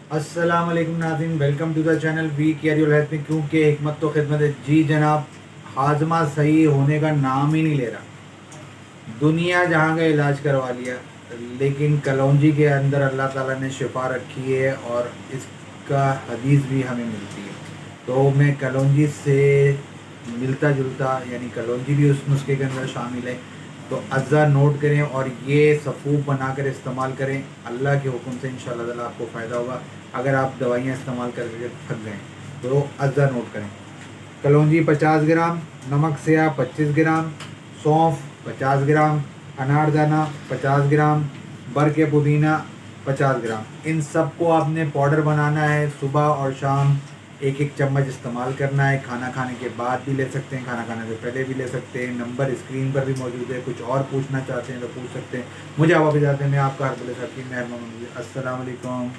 अस्सलाम वालेकुम नाज़रीन, welcome to the channel we care your health में, क्योंकि हिकमत तो खिदमत है। जी जनाब, हाजमा सही होने का नाम ही नहीं ले रहा। दुनिया जहाँ का इलाज करवा लिया, लेकिन कलौंजी के अंदर अल्लाह ताला ने शिफा रखी है और इसका हदीस भी हमें मिलती है। तो मैं कलौंजी से मिलता जुलता, यानी कलौंजी भी उस नुस्खे के अंदर शामिल है। तो अज़ा नोट करें और ये सफ़ूफ बनाकर इस्तेमाल करें। अल्लाह के हुक्म से इंशाअल्लाह ताला आपको फ़ायदा होगा। अगर आप दवाइयाँ इस्तेमाल करके थक गए तो अज़ा नोट करें। कलौंजी 50 ग्राम, नमक स्याह 25 ग्राम, सौंफ 50 ग्राम, अनारदाना 50 ग्राम, बरके पुदीना 50 ग्राम। इन सबको आपने पाउडर बनाना है। सुबह और शाम एक एक चम्मच इस्तेमाल करना है। खाना खाने के बाद भी ले सकते हैं, खाना खाने से पहले भी ले सकते हैं। नंबर स्क्रीन पर भी मौजूद है। कुछ और पूछना चाहते हैं तो पूछ सकते हैं। मुझे आप इजाज़त दें, मैं आपका हरबुल साहब की मेहरबानी। अस्सलाम वालेकुम।